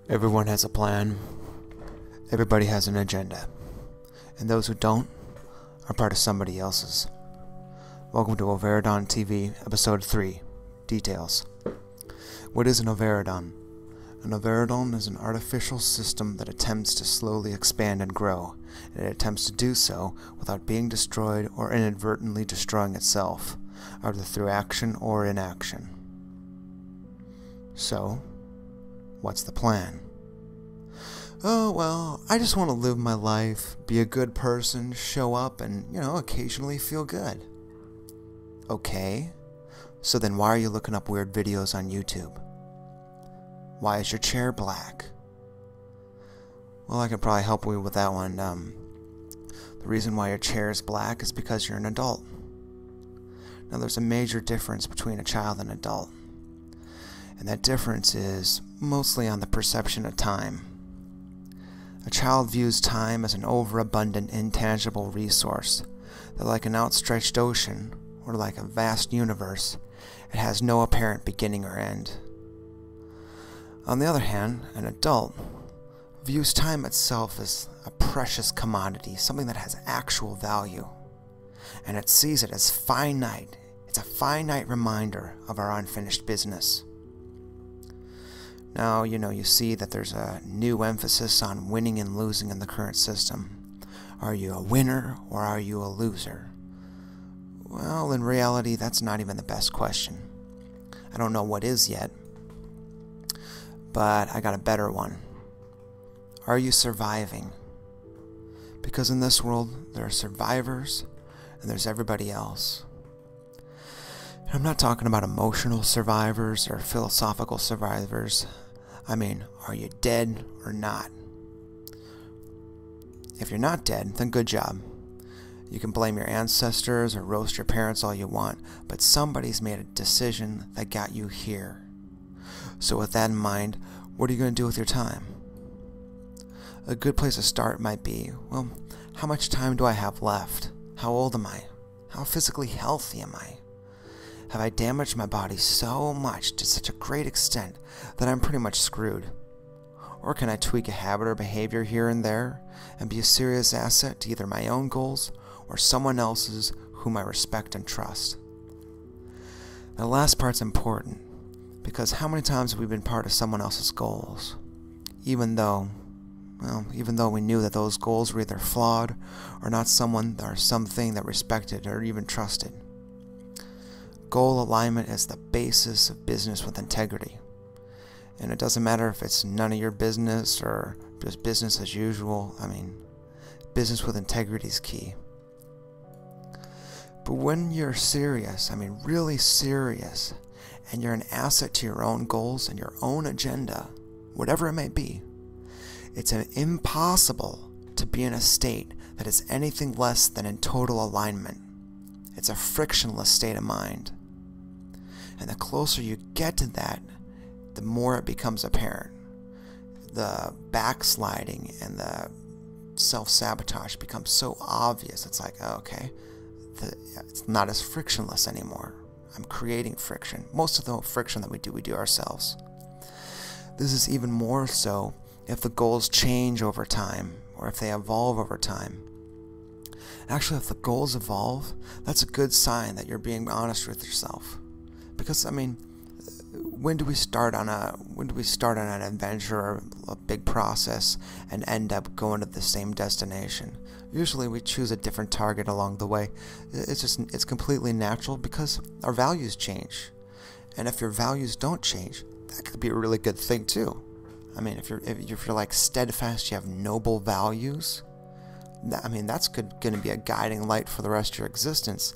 Everyone has a plan. Everybody has an agenda. And those who don't are part of somebody else's. Welcome to overidonTV, Episode 3. Details. What is an overidon? An overidon is an artificial system that attempts to slowly expand and grow, and it attempts to do so without being destroyed or inadvertently destroying itself, either through action or inaction. So, what's the plan? Oh, well, I just want to live my life, be a good person, show up, and, occasionally feel good. Okay, so then why are you looking up weird videos on YouTube? Why is your chair black? Well, I could probably help you with that one. The reason why your chair is black is because you're an adult. Now, there's a major difference between a child and an adult. And that difference is mostly on the perception of time. A child views time as an overabundant, intangible resource that, like an outstretched ocean or like a vast universe, it has no apparent beginning or end. On the other hand, an adult views time itself as a precious commodity, something that has actual value, and it sees it as finite. It's a finite reminder of our unfinished business. Now, you see that there's a new emphasis on winning and losing in the current system. Are you a winner or are you a loser? Well, in reality, that's not even the best question. I don't know what is yet, but I got a better one. Are you surviving? Because in this world, there are survivors and there's everybody else. I'm not talking about emotional survivors or philosophical survivors. I mean, are you dead or not? If you're not dead, then good job. You can blame your ancestors or roast your parents all you want, but somebody's made a decision that got you here. So with that in mind, what are you going to do with your time? A good place to start might be, well, how much time do I have left? How old am I? How physically healthy am I? Have I damaged my body so much to such a great extent that I'm pretty much screwed? Or can I tweak a habit or behavior here and there and be a serious asset to either my own goals or someone else's whom I respect and trust? The last part's important, because how many times have we been part of someone else's goals, even though we knew that those goals were either flawed or not someone or something that respected or even trusted? Goal alignment is the basis of business with integrity. And it doesn't matter if it's none of your business or just business as usual. Business with integrity is key. But when you're serious, really serious, and you're an asset to your own goals and your own agenda, whatever it may be, it's impossible to be in a state that is anything less than in total alignment. It's a frictionless state of mind. And the closer you get to that, the more it becomes apparent. The backsliding and the self-sabotage becomes so obvious. It's like, okay, it's not as frictionless anymore. I'm creating friction. Most of the friction that we do ourselves. This is even more so if the goals change over time or if they evolve over time. Actually, if the goals evolve, that's a good sign that you're being honest with yourself. Because, when do we start on an adventure or a big process and end up going to the same destination? Usually we choose a different target along the way. It's completely natural because our values change. And if your values don't change, that could be a really good thing too. If you're like steadfast, you have noble values, that's going to be a guiding light for the rest of your existence.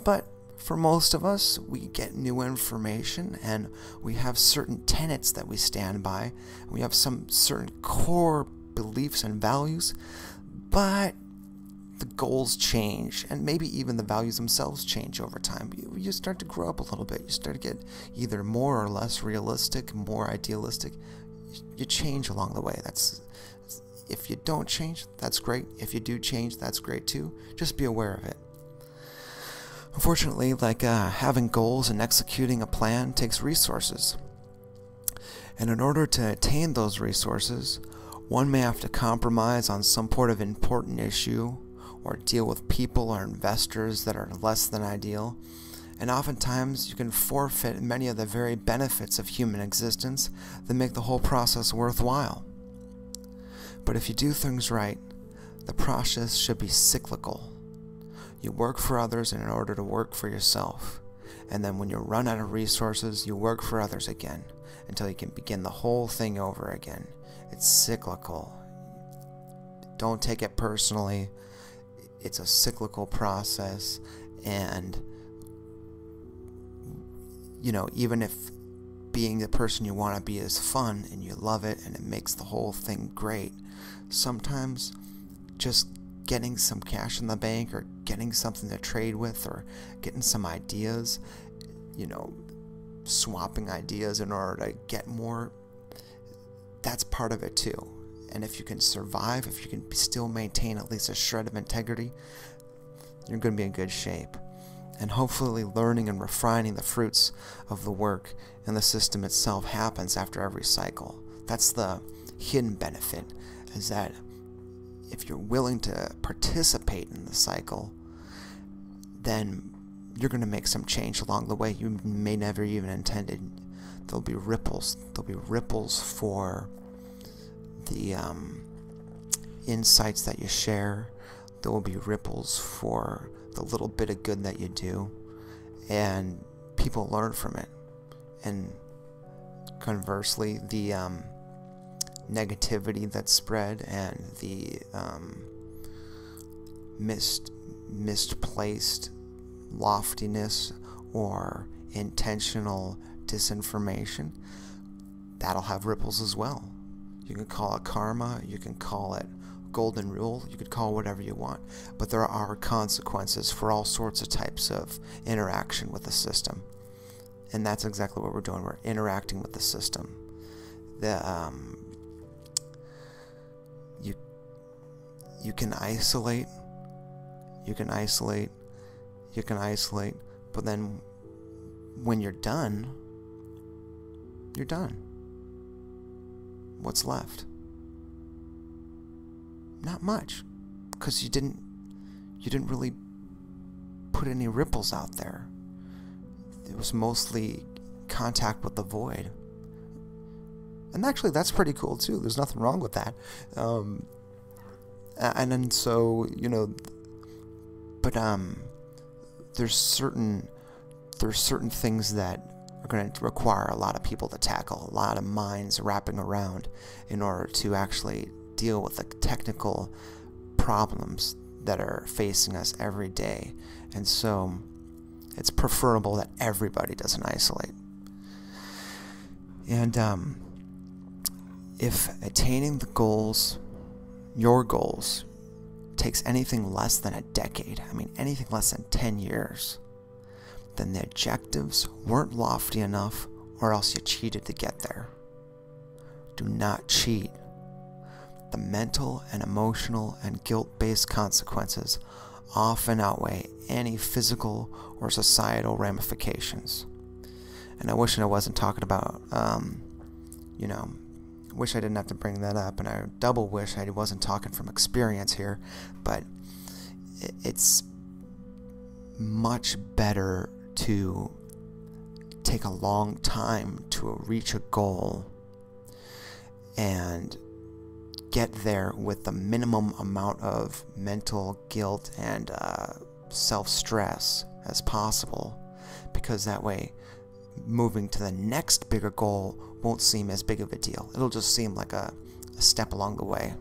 But for most of us, we get new information and we have certain tenets that we stand by. We have some certain core beliefs and values, but the goals change, and maybe even the values themselves change over time. You start to grow up a little bit. You start to get either more or less realistic, more idealistic. You change along the way. If you don't change, that's great. If you do change, that's great too. Just be aware of it. Unfortunately, having goals and executing a plan takes resources. And in order to attain those resources, one may have to compromise on some sort of important issue or deal with people or investors that are less than ideal. And oftentimes you can forfeit many of the very benefits of human existence that make the whole process worthwhile. But if you do things right, the process should be cyclical. You work for others in order to work for yourself. And then when you run out of resources, you work for others again until you can begin the whole thing over again. It's cyclical. Don't take it personally. It's a cyclical process, and even if being the person you want to be is fun and you love it and it makes the whole thing great, sometimes just getting some cash in the bank or getting something to trade with or getting some ideas, swapping ideas in order to get more, that's part of it too. And if you can survive, if you can still maintain at least a shred of integrity, you're going to be in good shape. And hopefully learning and refining the fruits of the work and the system itself happens after every cycle. That's the hidden benefit, is that if you're willing to participate in the cycle, then you're going to make some change along the way you may never even intended. There'll be ripples. There'll be ripples for the insights that you share. There will be ripples for the little bit of good that you do, and people learn from it. And conversly, the negativity that's spread and the misplaced loftiness or intentional disinformation, that'll have ripples as well. You can call it karma, you can call it golden rule, you could call it whatever you want, but there are consequences for all sorts of types of interaction with the system. And that's exactly what we're doing. We're interacting with the system. You can isolate, but then when you're done, you're done. What's left? Not much, because you didn't really put any ripples out there. It was mostly contact with the void. And actually, that's pretty cool too. There's nothing wrong with that. And then so, but there's certain things that are going to require a lot of people to tackle, a lot of minds wrapping around in order to actually deal with the technical problems that are facing us every day. And so it's preferable that everybody doesn't isolate. And if attaining the goals, your goals, takes anything less than a decade, anything less than 10 years, then the objectives weren't lofty enough, or else you cheated to get there. Do not cheat. The mental and emotional and guilt-based consequences often outweigh any physical or societal ramifications. And I wish I wasn't talking about, wish I didn't have to bring that up, and I double wish I wasn't talking from experience here, but it's much better to take a long time to reach a goal and get there with the minimum amount of mental guilt and self-stress as possible, because that way moving to the next bigger goal won't seem as big of a deal. It'll just seem like a step along the way.